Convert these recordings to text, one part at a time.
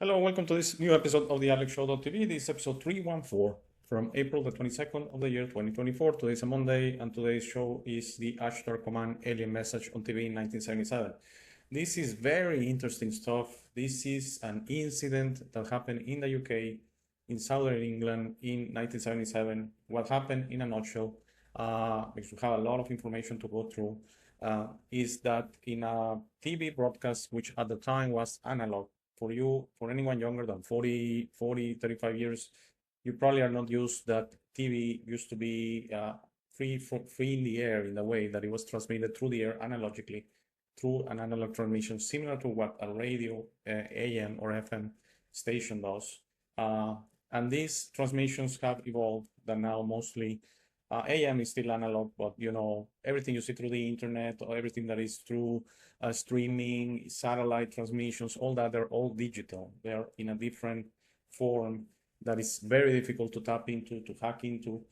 Hello, welcome to this new episode of the AlexShow.tv. This is episode 314 from April the 22nd of the year 2024. Today is a Monday, and today's show is the Ashtar Command alien message on TV in 1977. This is very interesting stuff. This is an incident that happened in the UK, in southern England in 1977. What happened in a nutshell, because we have a lot of information to go through, is that in a TV broadcast, which at the time was analog, for anyone younger than 35 years, you probably are not used that TV used to be free in the air in the way that it was transmitted through the air analogically through an analog transmission, similar to what a radio AM or FM station does. And these transmissions have evolved that now mostly AM is still analog, but everything you see through the internet or everything that is through streaming, satellite transmissions, all that, they're all digital. They're in a different form that is very difficult to tap into, to hack into.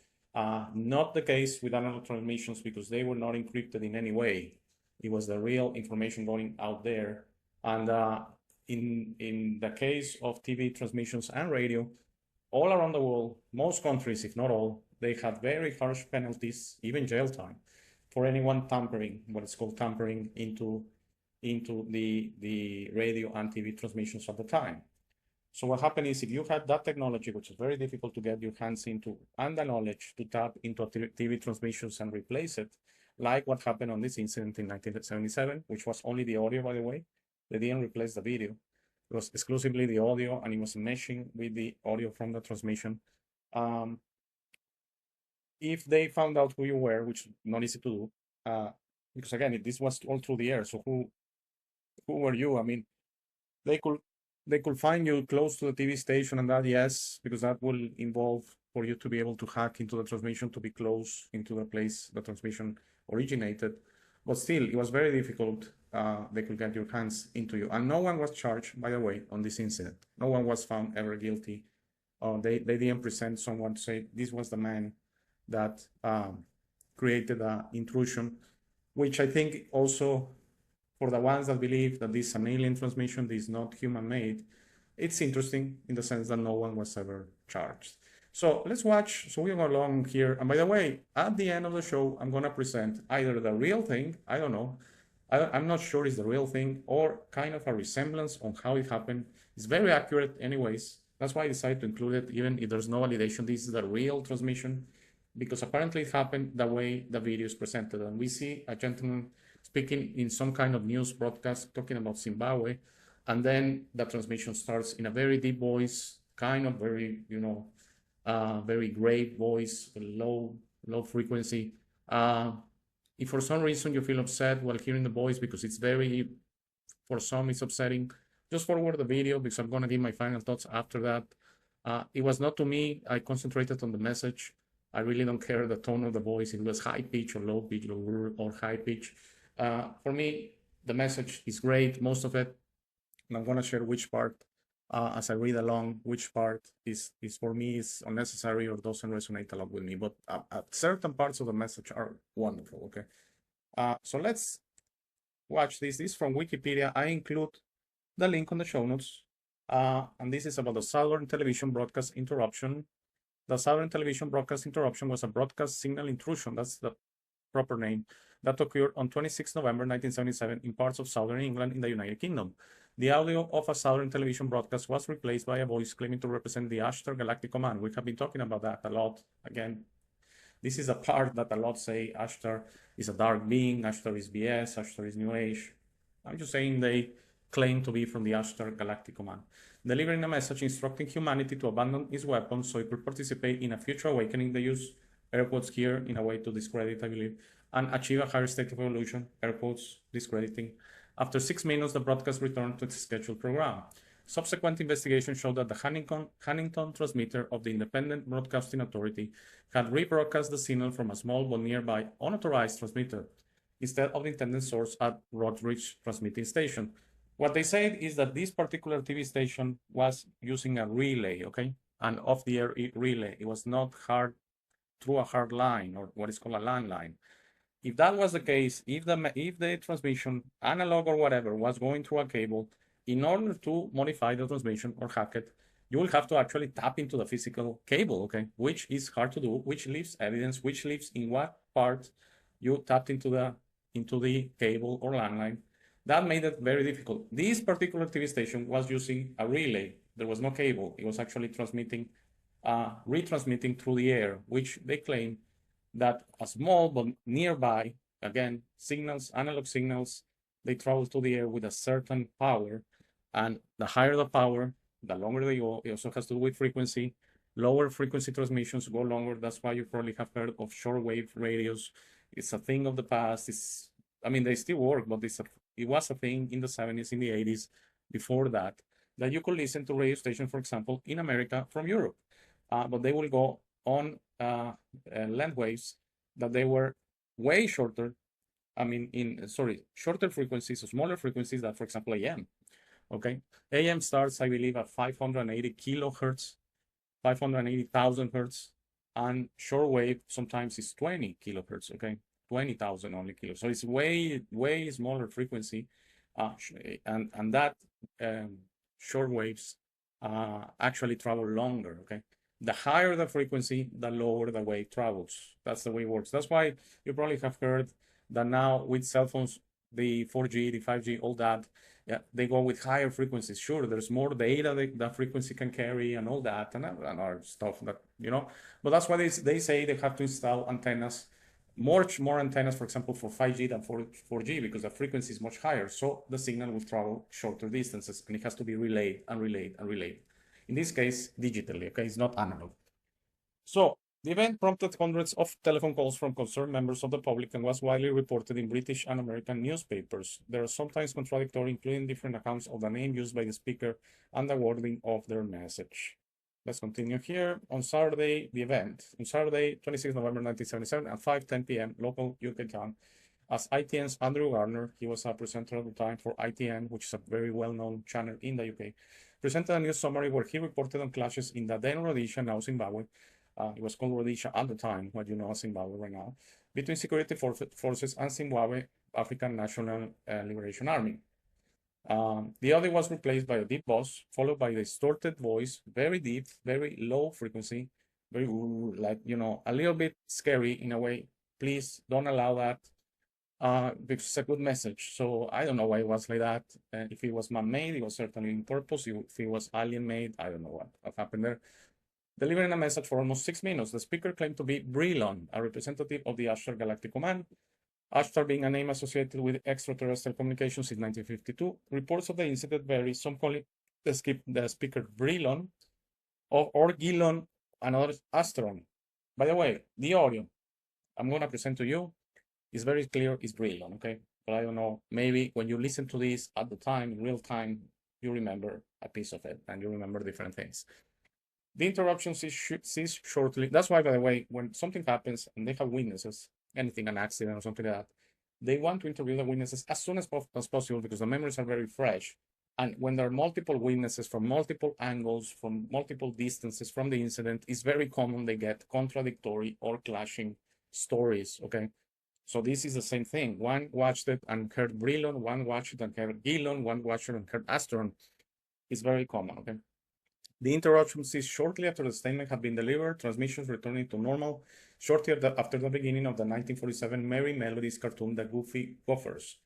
Not the case with analog transmissions because they were not encrypted in any way. It was the real information going out there. And in the case of TV transmissions and radio, all around the world, most countries, if not all, they had very harsh penalties, even jail time, for anyone tampering, what is called tampering into the radio and TV transmissions at the time. So what happened is if you had that technology, which is very difficult to get your hands into, and the knowledge to tap into TV transmissions and replace it, like what happened on this incident in 1977, which was only the audio, by the way, they didn't replace the video. It was exclusively the audio, and it was meshing with the audio from the transmission. If they found out who you were, which is not easy to do, because again, this was all through the air. So who were you? I mean, they could find you close to the TV station, and that, yes, because that will involve for you to be able to hack into the transmission to be close into the place the transmission originated. But still, it was very difficult. They could get your hands into you. And no one was charged, by the way, on this incident. No one was found ever guilty. They didn't present someone to say this was the man that created an intrusion, which I think also for the ones that believe that this is an alien transmission, this is not human-made, it's interesting in the sense that no one was ever charged. So let's watch. So we're going along here. And by the way, at the end of the show, I'm going to present either the real thing, I don't know, I'm not sure it's the real thing, or kind of a resemblance on how it happened. It's very accurate anyways. That's why I decided to include it, even if there's no validation. This is the real transmission, because apparently it happened the way the video is presented. And we see a gentleman speaking in some kind of news broadcast talking about Zimbabwe, and then the transmission starts in a very deep voice, kind of very, very grave voice, low frequency. If for some reason you feel upset while hearing the voice, because it's very, for some it's upsetting, just forward the video because I'm going to give my final thoughts after that. It was not to me. I concentrated on the message. I really don't care the tone of the voice. It was high pitch or low pitch or high pitch. For me, the message is great, most of it. And I'm going to share which part, as I read along, which part is for me is unnecessary or doesn't resonate a lot with me. But certain parts of the message are wonderful, okay? So let's watch this. This is from Wikipedia. I include the link on the show notes. And this is about the Southern Television Broadcast Interruption. The Southern Television Broadcast Interruption was a broadcast signal intrusion, that's the proper name, that occurred on 26 November 1977 in parts of southern England in the United Kingdom. The audio of a Southern Television broadcast was replaced by a voice claiming to represent the Ashtar Galactic Command. We have been talking about that a lot. Again, this is a part that a lot say Ashtar is a dark being, Ashtar is BS, Ashtar is New Age. I'm just saying they claim to be from the Ashtar Galactic Command, delivering a message instructing humanity to abandon its weapons so it could participate in a future awakening. They use air quotes here in a way to discredit, I believe, and achieve a higher state of evolution, air quotes, discrediting. After 6 minutes, the broadcast returned to its scheduled program. Subsequent investigation showed that the Hannington transmitter of the Independent Broadcasting Authority had rebroadcast the signal from a small but nearby unauthorized transmitter instead of the intended source at Rodrich Transmitting Station. What they said is that this particular TV station was using a relay, okay? An off-the-air relay. It was not through a hard line, or what is called a landline. If that was the case, if the transmission, analog or whatever, was going through a cable, in order to modify the transmission or hack it, you will have to actually tap into the physical cable, okay, which is hard to do, which leaves evidence, which leaves in what part you tapped into the cable or landline. That made it very difficult. This particular TV station was using a relay. There was no cable. It was actually retransmitting through the air, which they claim that a small but nearby, again, signals, analog signals, they travel to the air with a certain power. And the higher the power, the longer they go. It also has to do with frequency. Lower frequency transmissions go longer. That's why you probably have heard of shortwave radios. It's a thing of the past. I mean, they still work, but it was a thing in the 70s, in the 80s, before that you could listen to radio stations, for example, in America from Europe. But they will go on land waves that they were way shorter. I mean, shorter frequencies, or smaller frequencies than, for example, AM. Okay, AM starts, I believe, at 580 kilohertz, 580,000 hertz, and shortwave sometimes is 20 kilohertz. Okay, 20,000 only kilohertz. So it's way smaller frequency, and that short waves actually travel longer. Okay, the higher the frequency, the lower the wave travels. That's the way it works. That's why you probably have heard that now with cell phones, the 4G, the 5G, all that, yeah, they go with higher frequencies. Sure, there's more data that frequency can carry and all that, and other stuff that, but that's why they say they have to install antennas, much more antennas, for example, for 5G than for 4G, because the frequency is much higher. So the signal will travel shorter distances, and it has to be relayed and relayed and relayed. In this case, digitally, okay? It's not analog. So the event prompted hundreds of telephone calls from concerned members of the public and was widely reported in British and American newspapers. There are sometimes contradictory, including different accounts of the name used by the speaker and the wording of their message. Let's continue here. On Saturday, the event. On Saturday, 26 November 1977 at 5:10 p.m. local UK time, as ITN's Andrew Gardner, he was a presenter at the time for ITN, which is a very well-known channel in the UK, presented a news summary where he reported on clashes in the then Rhodesia, now Zimbabwe. It was called Rhodesia at the time, what you know as Zimbabwe right now, between security forces and Zimbabwe African National Liberation Army. The audio was replaced by a deep bass, followed by a distorted voice, very deep, very low frequency, very like, a little bit scary in a way. Please don't allow that, because it's a good message. So I don't know why it was like that. If it was man-made, it was certainly on purpose. If it was alien-made, I don't know what happened there. Delivering a message for almost 6 minutes, the speaker claimed to be Brilon, a representative of the Ashtar Galactic Command. Ashtar being a name associated with extraterrestrial communications since 1952. Reports of the incident vary. Some call it the speaker Brilon, or Gilon, another Astron. By the way, the audio I'm going to present to you is very clear, it's Brilon, okay? But I don't know, maybe when you listen to this at the time, in real time, you remember a piece of it and you remember different things. The interruption ceased shortly. That's why, by the way, when something happens and they have witnesses, anything, an accident or something like that, they want to interview the witnesses as soon as possible because the memories are very fresh. And when there are multiple witnesses from multiple angles, from multiple distances from the incident, it's very common they get contradictory or clashing stories, okay? So this is the same thing. One watched it and heard Brilon, one watched it and heard Gilon, one watched it and heard Astron. It's very common, okay? The interruption ceased shortly after the statement had been delivered, transmissions returning to normal shortly after the beginning of the 1947 Merry Melodies cartoon, The Goofy Gophers.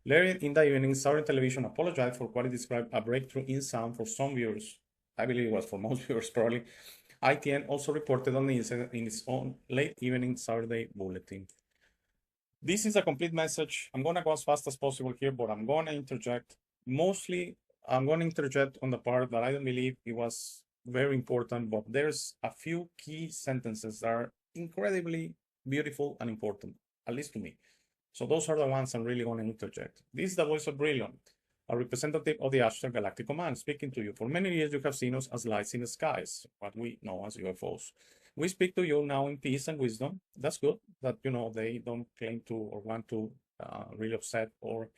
Later in the evening, Southern Television apologized for what it described a breakthrough in sound for some viewers. I believe it was for most viewers, probably. ITN also reported on the incident in its own late evening Saturday bulletin. This is a complete message. I'm going to go as fast as possible here, but I'm going to interject. Mostly, I'm going to interject on the part that I don't believe it was very important, but there's a few key sentences that are incredibly beautiful and important, at least to me. So those are the ones I'm really going to interject. This is the voice of Brilon, a representative of the Ashtar Galactic Command, speaking to you. For many years, you have seen us as lights in the skies, what we know as UFOs. We speak to you now in peace and wisdom. That's good that, they don't claim to or want to really upset or,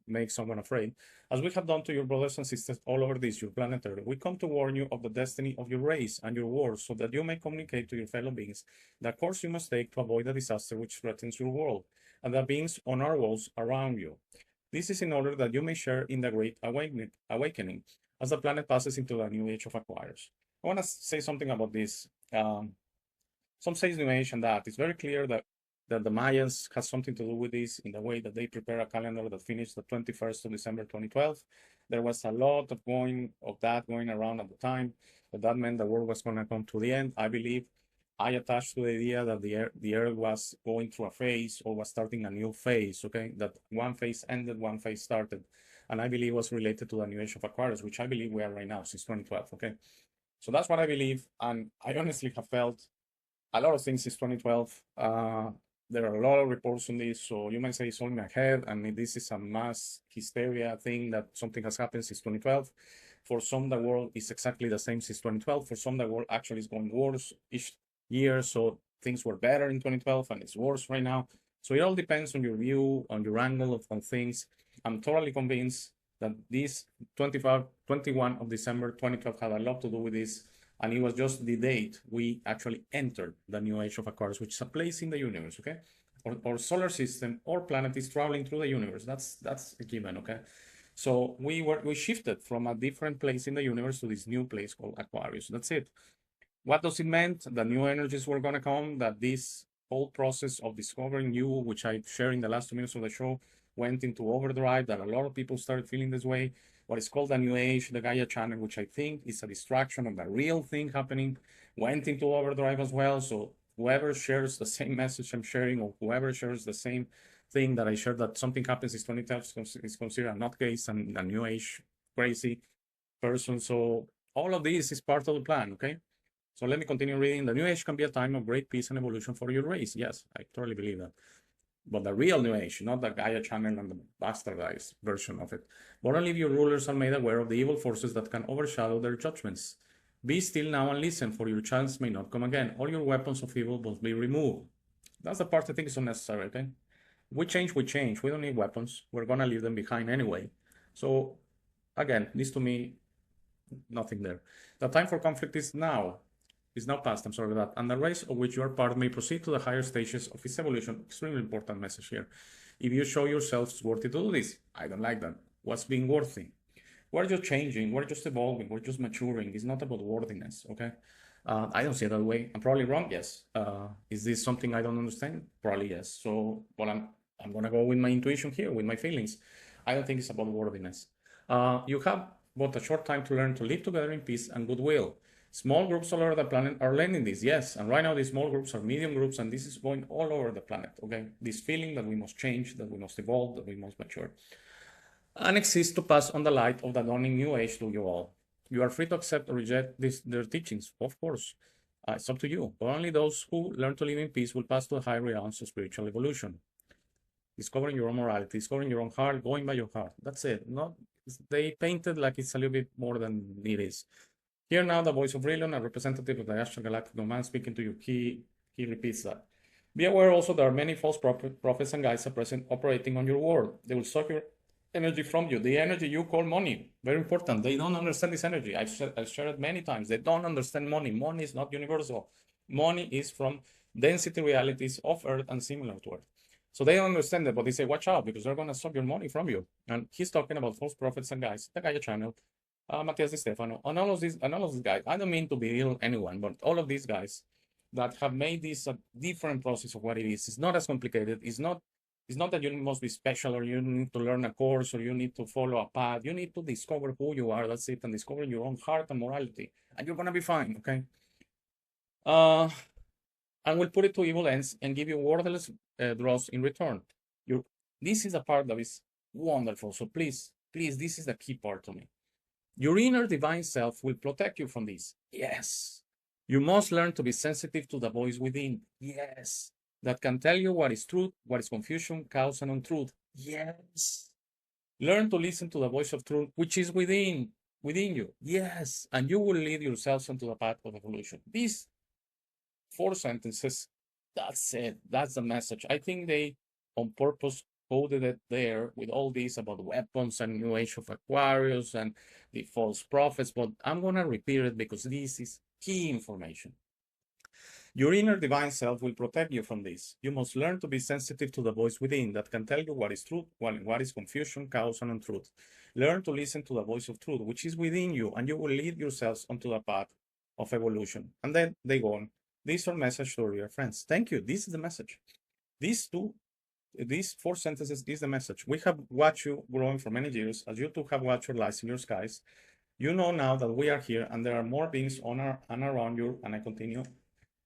make someone afraid. As we have done to your brothers and sisters all over this, your planet Earth, we come to warn you of the destiny of your race and your world so that you may communicate to your fellow beings the course you must take to avoid the disaster which threatens your world and the beings on our walls around you. This is in order that you may share in the great awakening as the planet passes into the new age of Aquarius. I want to say something about this. Some say New Age and that. It's very clear that the Mayans has something to do with this in the way that they prepare a calendar that finished the 21st of December 2012. There was a lot of that going around at the time, but that meant the world was going to come to the end. I believe I attached to the idea that the Earth was going through a phase or was starting a new phase, okay? That one phase ended, one phase started. And I believe was related to the new age of Aquarius, which I believe we are right now since 2012, okay? So that's what I believe. And I honestly have felt a lot of things since 2012. There are a lot of reports on this, so you might say it's only my head. I mean, this is a mass hysteria thing that something has happened since 2012. For some, the world is exactly the same since 2012. For some, the world actually is going worse each year. So things were better in 2012 and it's worse right now. So it all depends on your view, on your angle on things. I'm totally convinced that this 21 of December 2012 had a lot to do with this. And it was just the date we actually entered the new age of Aquarius, which is a place in the universe, okay? Or solar system or planet is traveling through the universe. That's a given, okay? So we shifted from a different place in the universe to this new place called Aquarius. That's it. What does it mean? The new energies were going to come, that this whole process of discovering you, which I shared in the last 2 minutes of the show, went into overdrive, that a lot of people started feeling this way. What is called the New Age, the Gaia channel, which I think is a distraction of the real thing happening, went into overdrive as well. So whoever shares the same message I'm sharing, or whoever shares the same thing that I shared, that something happens in 2012 is considered a nutcase and a New Age crazy person. So all of this is part of the plan, okay? So let me continue reading. The New Age can be a time of great peace and evolution for your race. Yes, I totally believe that. But the real New Age, not the Gaia channel and the bastardized version of it. But only if your rulers are made aware of the evil forces that can overshadow their judgments. Be still now and listen, for your chance may not come again. All your weapons of evil must be removed. That's the part I think is unnecessary, okay? We change. We don't need weapons. We're going to leave them behind anyway. So, again, this to me, nothing there. The time for conflict is now. Is now past, I'm sorry about that, and the race of which you are part may proceed to the higher stages of its evolution. Extremely important message here. If you show yourselves worthy to do this, I don't like that. What's being worthy? We're just changing, we're just evolving, we're just maturing. It's not about worthiness, okay? I don't see it that way. I'm probably wrong, yes. Is this something I don't understand? Probably yes. So, well, I'm gonna go with my intuition here, with my feelings. I don't think it's about worthiness. You have but a short time to learn to live together in peace and goodwill. Small groups all over the planet are learning this, yes. And right now, these small groups are medium groups, and this is going all over the planet, okay? This feeling that we must change, that we must evolve, that we must mature. And exist to pass on the light of the dawning new age to you all. You are free to accept or reject their teachings, of course. It's up to you. But only those who learn to live in peace will pass to the higher realms of spiritual evolution. Discovering your own morality, discovering your own heart, going by your heart. That's it. They painted like it's a little bit more than it is. Here now the voice of Raylan, a representative of the Astral Galactic Command, speaking to you. He repeats that. Be aware also there are many false prophets and guides present operating on your world. They will suck your energy from you, the energy you call money. Very important. They don't understand this energy. I've shared it many times. They don't understand money. Money is not universal. Money is from density realities of Earth and similar to Earth. So they don't understand that, but they say, watch out, because they're going to suck your money from you. And he's talking about false prophets and guides, the Gaia channel, Matias Di Stefano, and all of these guys. I don't mean to belittle anyone, but all of these guys that have made this a different process of what it is. It's not as complicated. It's not that you must be special or you need to learn a course or you need to follow a path. You need to discover who you are. That's it, and discover your own heart and morality, and you're gonna be fine. Okay. And we'll put it to evil ends and give you worthless draws in return. This is a part that is wonderful. So please, this is the key part to me. Your inner divine self will protect you from this. Yes. You must learn to be sensitive to the voice within. Yes. That can tell you what is truth, what is confusion, chaos, and untruth. Yes. Learn to listen to the voice of truth, which is within you. Yes. And you will lead yourselves onto the path of evolution. These 4 sentences, that's it. That's the message. I think they, on purpose, coded it there with all this about weapons and new age of Aquarius and the false prophets, but I'm going to repeat it because this is key information. Your inner divine self will protect you from this. You must learn to be sensitive to the voice within that can tell you what is truth, what is confusion, chaos, and untruth. Learn to listen to the voice of truth, which is within you, and you will lead yourselves onto the path of evolution. And then they go on. These are messages to your friends. Thank you. This is the message. These 4 sentences is the message. We have watched you growing for many years, as you too have watched your lives in your skies. You know now that we are here, and there are more beings on and around you, and I continue,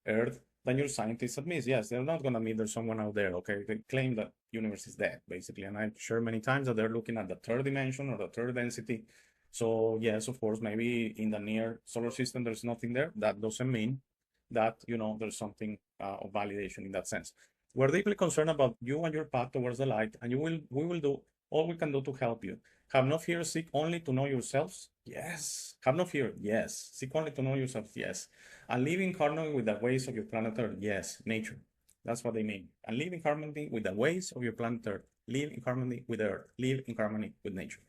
Earth, than your scientists admit. Yes, they're not going to admit there's someone out there, okay? They claim that universe is dead, basically. And I've shared many times that they're looking at the 3rd dimension or the 3rd density. So yes, of course, maybe in the near solar system, there's nothing there. That doesn't mean that, there's something of validation in that sense. We're deeply concerned about you and your path towards the light, and we will do all we can do to help you. Have no fear, seek only to know yourselves. Yes. Have no fear. Yes. Seek only to know yourselves. Yes. And live in harmony with the ways of your planet Earth. Yes. Nature. That's what they mean. And live in harmony with the ways of your planet Earth. Live in harmony with Earth. Live in harmony with nature.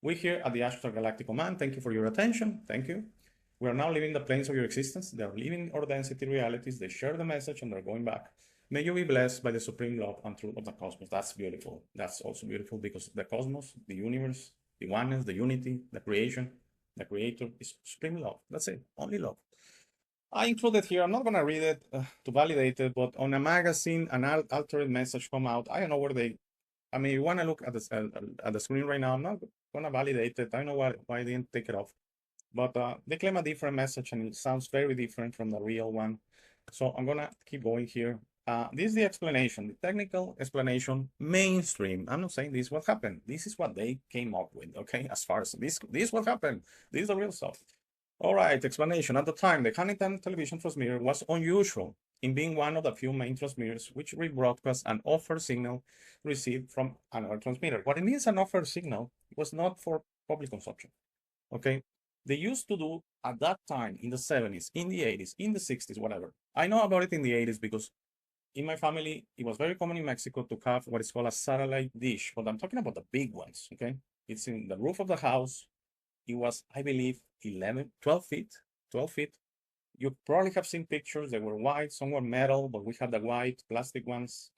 We here at the Astral Galactic Command, thank you for your attention. Thank you. We are now living the planes of your existence. They are living our density realities. They share the message and they're going back. May you be blessed by the supreme love and truth of the cosmos. That's beautiful. That's also beautiful because the cosmos, the universe, the oneness, the unity, the creation, the creator is supreme love. That's it. Only love. I included here, I'm not going to read it to validate it, but on a magazine, an altered message come out. I don't know where I mean, you want to look at the screen right now. I'm not going to validate it. I don't know why I didn't take it off. But they claim a different message and it sounds very different from the real one. So I'm going to keep going here. This is the explanation, the technical explanation, mainstream. I'm not saying this is what happened. This is what they came up with, okay? As far as this is what happened. This is the real stuff. All right, explanation. At the time, the Huntington television transmitter was unusual in being one of the few main transmitters which rebroadcast an offer signal received from another transmitter. What it means an offer signal was not for public consumption, okay? They used to do at that time in the 70s, in the 80s, in the 60s, whatever. I know about it in the 80s because in my family, it was very common in Mexico to have what is called a satellite dish, but I'm talking about the big ones, okay? It's in the roof of the house. It was, I believe, 12 feet. You probably have seen pictures. They were white, some were metal, but we had the white plastic ones.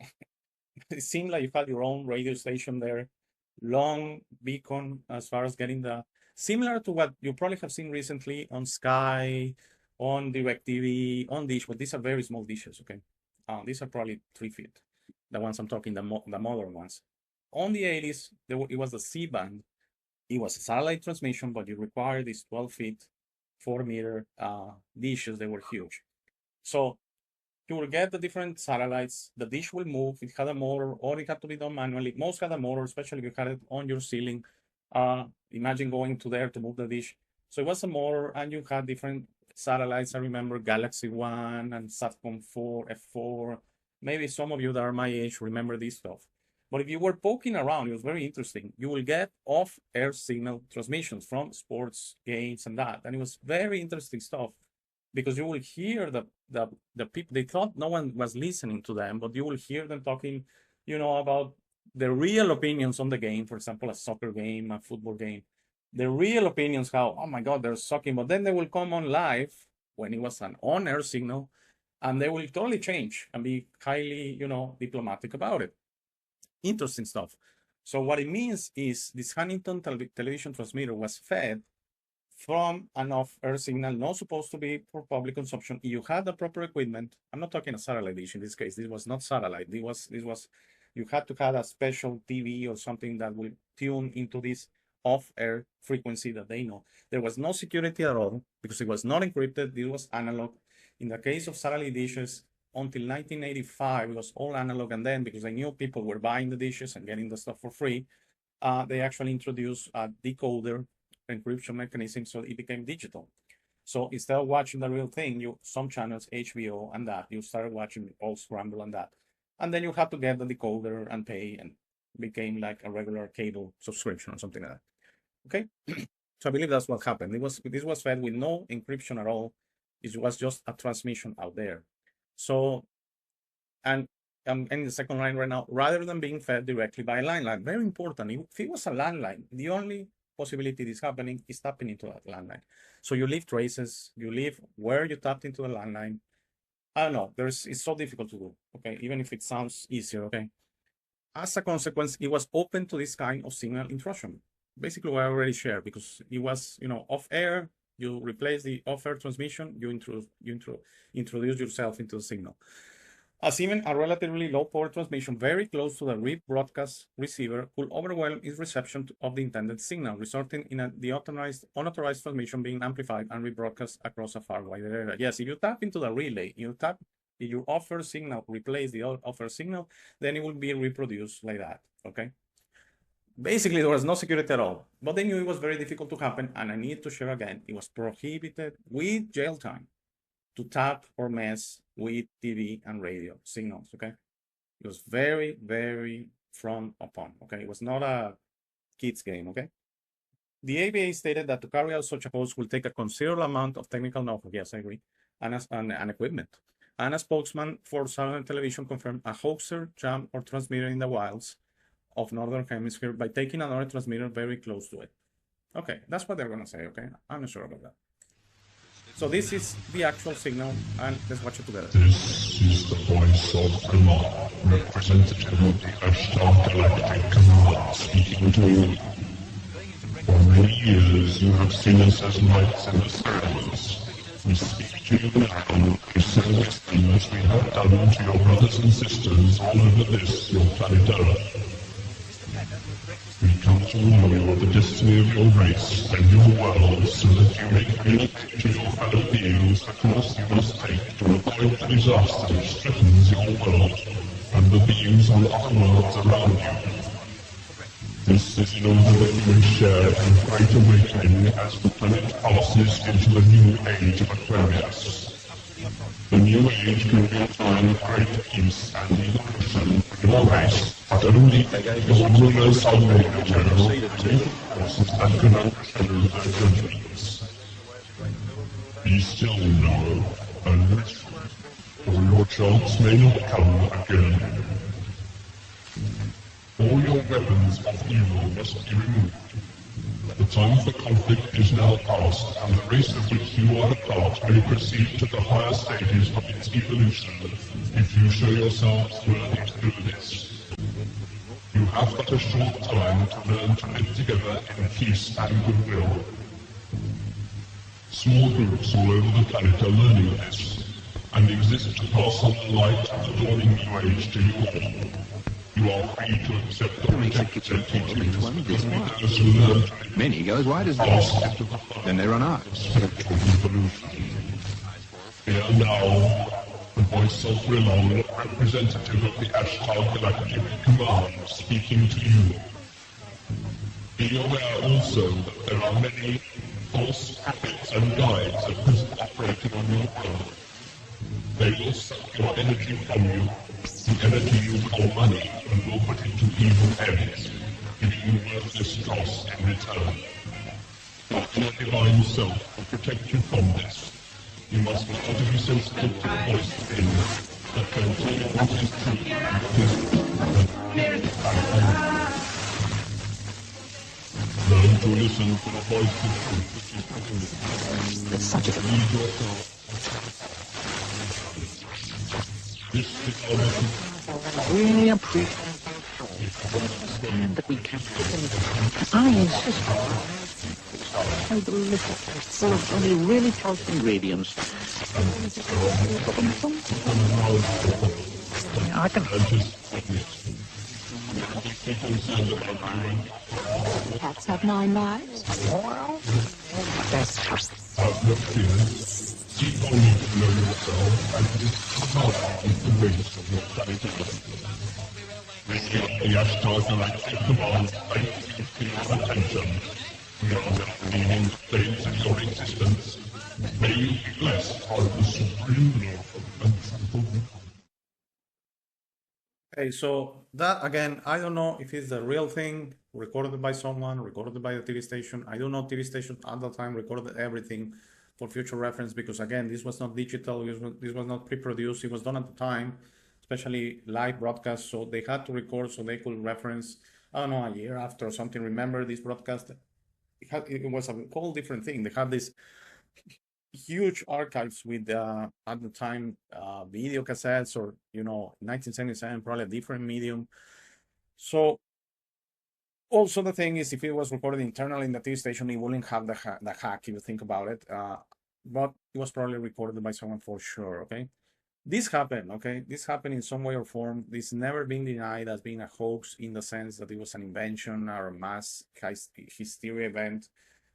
It seemed like you had your own radio station there. Long beacon as far as getting similar to what you probably have seen recently on Sky, on DirecTV, on Dish, but these are very small dishes, okay? These are probably 3 feet. The ones I'm talking, the modern ones. On the 80s, it was the C-band. It was a satellite transmission, but you required these 12 feet, 4-meter dishes. They were huge. So you will get the different satellites. The dish will move. It had a motor, or it had to be done manually. Most had a motor, especially if you had it on your ceiling. Imagine going to there to move the dish. So it was a motor, and you had different satellites. I remember Galaxy 1 and Satcom 4, F4. Maybe some of you that are my age remember this stuff. But if you were poking around, it was very interesting. You will get off-air signal transmissions from sports games and that. And it was very interesting stuff because you will hear the people. They thought no one was listening to them, but you will hear them talking, about the real opinions on the game. For example, a soccer game, a football game. The real opinions, how, oh my God, they're sucking. But then they will come on live when it was an on-air signal, and they will totally change and be highly, diplomatic about it. Interesting stuff. So what it means is this Huntington television transmitter was fed from an off-air signal, not supposed to be for public consumption. You had the proper equipment. I'm not talking a satellite dish in this case. This was not satellite. This was you had to have a special TV or something that will tune into this off-air frequency that they know. There was no security at all because it was not encrypted. It was analog. In the case of satellite dishes, until 1985, it was all analog. And then because they knew people were buying the dishes and getting the stuff for free, they actually introduced a decoder encryption mechanism, so it became digital. So instead of watching the real thing, some channels, HBO and that, you started watching all scramble and that. And then you had to get the decoder and pay, and became like a regular cable subscription or something like that. Okay, so I believe that's what happened. This was fed with no encryption at all. It was just a transmission out there. So, and I'm in the second line right now, rather than being fed directly by a landline. Very important. If it was a landline, the only possibility this happening is tapping into that landline. So you leave traces, you leave where you tapped into the landline, I don't know. It's so difficult to do. Okay, even if it sounds easier. Okay. As a consequence, it was open to this kind of signal intrusion. Basically, what I already shared, because it was, off air. You replace the off-air transmission. Introduce yourself into the signal. As even a relatively low power transmission very close to the rebroadcast receiver could overwhelm its reception of the intended signal, resulting in the unauthorized transmission being amplified and rebroadcast across a far wider area. Yes, if you tap into the relay, if your offer signal replace the offer signal, then it will be reproduced like that, okay? Basically, there was no security at all, but they knew it was very difficult to happen, and I need to share again, it was prohibited with jail time to tap or mess with TV and radio signals, okay? It was very, very frowned upon, okay? It was not a kid's game, okay? The ABA stated that to carry out such a host will take a considerable amount of technical know-how, yes, I agree, and equipment. And a spokesman for Southern Television confirmed a hoaxer jammed or transmitter in the wilds of Northern Hemisphere by taking another transmitter very close to it. Okay, that's what they're gonna say, okay? I'm not sure about that. So this is the actual signal, and let's watch it together. This is the voice of Umar, representative of the Ashtar Galactic Command, speaking to you. For many years you have seen us as lights in the skies. We speak to you now to service them as we have done to your brothers and sisters all over this, your planet Earth. We come to warn you of the destiny of your race and your world so that you may communicate to your fellow beings the course you must take to avoid the disaster which threatens your world and the beings on other worlds around you. This is in order that you may share in great awakening as the planet passes into the new age of Aquarius. The new age can be a time of great peace and evolution for your race, but only your rulers are made general take forces that can overshadow their judgments. Be still now, and listen, or your chance may not come again. All your weapons of evil must be removed. The time for conflict is now past, and the race of which you are a part may proceed to the higher stages of its evolution if you show yourselves worthy to do this. You have but a short time to learn to live together in peace and goodwill. Small groups all over the planet are learning this, and exist to pass on the light of the dawning new age to you all. You are free to accept the protected teachings because we those who learn to live Many go as wide as this, then they run out. spiritual evolution. Hear now the voice of Rilon, representative of the Ashtar Galactic Command, speaking to you. Be aware also that there are many false prophets and guides at present operating on your world. They will suck your energy from you, the energy you call money, and will put it to evil ends, giving you worthless dross in return. But your divine self will protect you from this. You must learn to be sensitive to the voice within that can tell you what is true and what is learn to listen to the voice of truth which is within you. That's such a Lead yourself. This is our mission. really appreciate understand that we can't have I insist how delicious, full of only really healthy ingredients. Yeah, I can Cats have 9 lives. well, that's Have no fear. Keep on to know yourself and discover the ways of your planet Earth. The Ashtar Galactic Command thank you for your attention. We are now leaving the planes of your existence. May you be blessed by the supreme love and truthful. Okay, so that again, I don't know if it's the real thing, recorded by someone, recorded by the TV station. I don't know TV station at the time recorded everything for future reference because again, this was not digital, this was not pre-produced, it was done at the time, especially live broadcast, so they had to record so they could reference, I don't know, a year after or something, remember this broadcast? It was a whole different thing. They had this huge archives with at the time video cassettes, or 1977 probably a different medium. So also the thing is, if it was recorded internally in the TV station, it wouldn't have the hack if you think about it. But it was probably recorded by someone for sure. Okay, this happened. Okay, this happened in some way or form. This never been denied as being a hoax, in the sense that it was an invention or a mass hysteria event,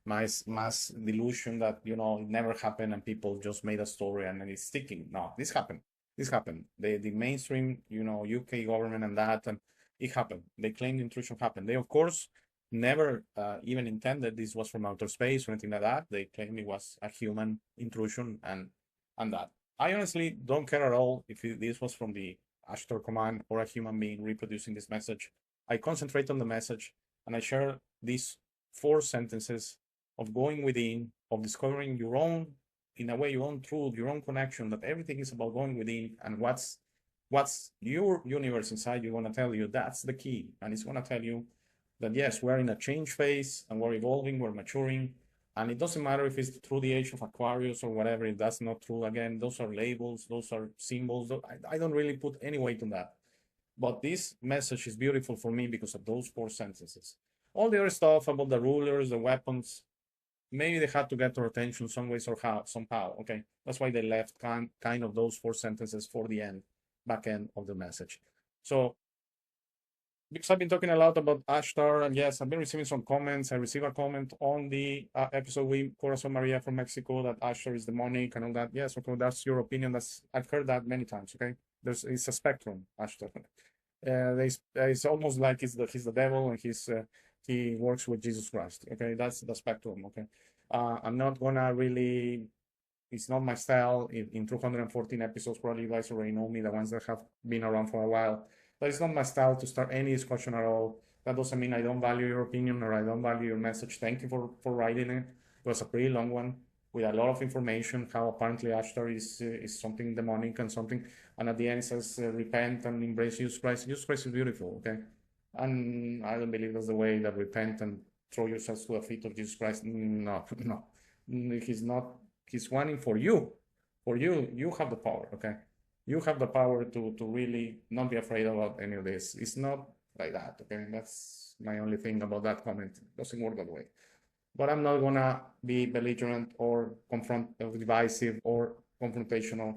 mass delusion that it never happened and people just made a story and then it's sticking. No, this happened. The mainstream UK government and that, and it happened. They claimed the intrusion happened. They of course never even intended this was from outer space or anything like that. They claimed it was a human intrusion and that. I honestly don't care at all if this was from the Ashtar Command or a human being reproducing this message. I concentrate on the message and I share these 4 sentences of going within, of discovering your own, in a way, your own truth, your own connection, that everything is about going within, and what's your universe inside you want to tell you. That's the key. And it's going to tell you that yes, we're in a change phase and we're evolving, we're maturing. And it doesn't matter if it's through the age of Aquarius or whatever, if that's not true. Again, those are labels, those are symbols. I don't really put any weight on that. But this message is beautiful for me because of those 4 sentences. All the other stuff about the rulers, the weapons, maybe they had to get our attention some ways or somehow. Okay, that's why they left kind of those 4 sentences for the back end of the message. So because I've been talking a lot about Ashtar, and yes, I've been receiving some comments. I received a comment on the episode with Corazon Maria from Mexico that Ashtar is demonic and all that. Yes, okay, that's your opinion. I've heard that many times. Okay, it's a spectrum, Ashtar. It's almost like he's the devil and he works with Jesus Christ. Okay, that's the spectrum. Okay, I'm not gonna really. It's not my style. In 214 episodes, probably you guys already know me, the ones that have been around for a while. But it's not my style to start any discussion at all. That doesn't mean I don't value your opinion or I don't value your message. Thank you for writing it. It was a pretty long one with a lot of information, how apparently Ashtar is something demonic and something. And at the end it says, repent and embrace Jesus Christ. Jesus Christ is beautiful, okay? And I don't believe that's the way that repent and throw yourselves to the feet of Jesus Christ. No. He's not. He's wanting for you. For you. You have the power, okay? You have the power to really not be afraid about any of this. It's not like that, okay? That's my only thing about that comment. It doesn't work that way. But I'm not gonna be belligerent or divisive or confrontational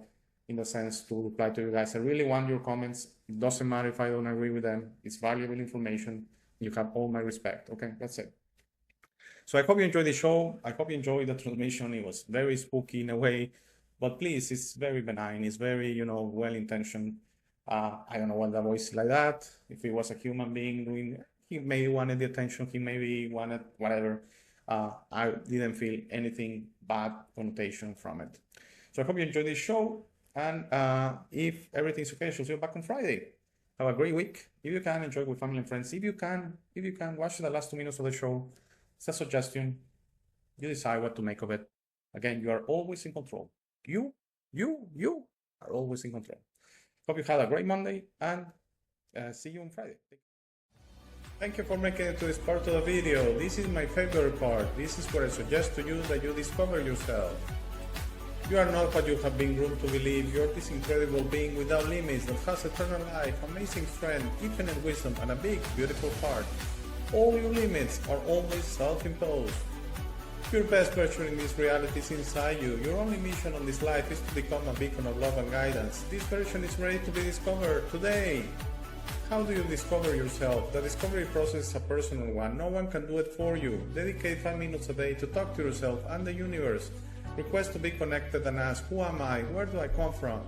in the sense to reply to you guys. I really want your comments. It doesn't matter if I don't agree with them. It's valuable information. You have all my respect, okay? That's it. So I hope you enjoyed the show. I hope you enjoyed the transmission. It was very spooky in a way. But please, it's very benign. It's very, well-intentioned. I don't know why the voice is like that. If it was a human being doing, he maybe wanted the attention. He maybe wanted whatever. I didn't feel anything bad connotation from it. So I hope you enjoyed this show. And if everything's okay, I shall see you back on Friday. Have a great week. If you can, enjoy with family and friends. If you can, watch the last 2 minutes of the show. It's a suggestion. You decide what to make of it. Again, you are always in control. You are always in control. Hope you had a great Monday and see you on Friday. Thank you for making it to this part of the video. This is my favorite part. This is where I suggest to you that you discover yourself. You are not what you have been groomed to believe. You are this incredible being without limits that has eternal life, amazing strength, infinite wisdom, and a big, beautiful heart. All your limits are always self-imposed. Your best version in this reality is inside you. Your only mission on this life is to become a beacon of love and guidance. This version is ready to be discovered today. How do you discover yourself? The discovery process is a personal one. No one can do it for you. Dedicate 5 minutes a day to talk to yourself and the universe. Request to be connected and ask, who am I? Where do I come from?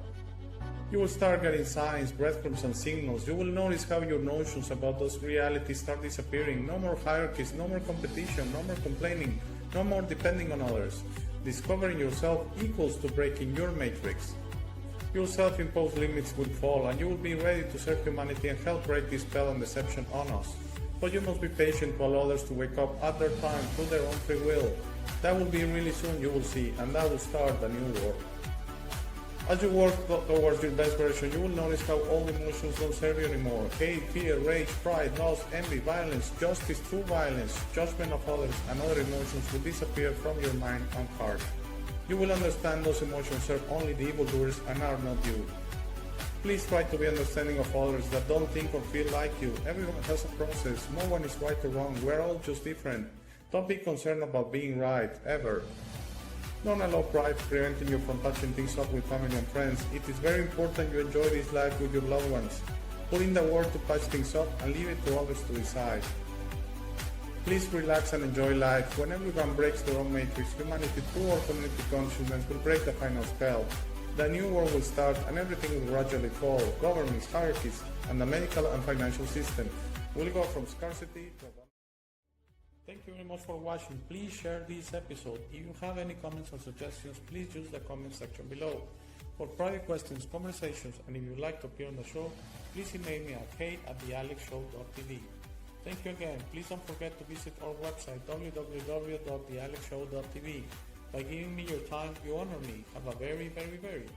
You will start getting signs, breadcrumbs, and signals. You will notice how your notions about those realities start disappearing. No more hierarchies, no more competition, no more complaining, no more depending on others. Discovering yourself equals to breaking your matrix. Your self-imposed limits will fall and you will be ready to serve humanity and help break this spell and deception on us. But you must be patient to allow others to wake up at their time through their own free will. That will be really soon, you will see, and that will start a new world. As you work towards your best version, you will notice how all emotions don't serve you anymore. Hate, fear, rage, pride, lust, envy, violence, justice, true violence, judgment of others, and other emotions will disappear from your mind and heart. You will understand those emotions serve only the evildoers and are not you. Please try to be understanding of others that don't think or feel like you. Everyone has a process. No one is right or wrong. We're all just different. Don't be concerned about being right, ever. Don't allow pride preventing you from touching things up with family and friends. It is very important you enjoy this life with your loved ones. Put in the work to patch things up and leave it to others to decide. Please relax and enjoy life. When everyone breaks their own matrix, humanity through our community consciousness will break the final spell. The new world will start and everything will gradually fall. Governments, hierarchies, and the medical and financial system will go from scarcity to abundance. Thank you very much for watching. Please share this episode. If you have any comments or suggestions, please use the comment section below. For private questions, conversations, and if you'd like to appear on the show, please email me at kate@thealexshow.tv. Thank you again. Please don't forget to visit our website www.thealexshow.tv. By giving me your time, you honor me. Have a very, very, very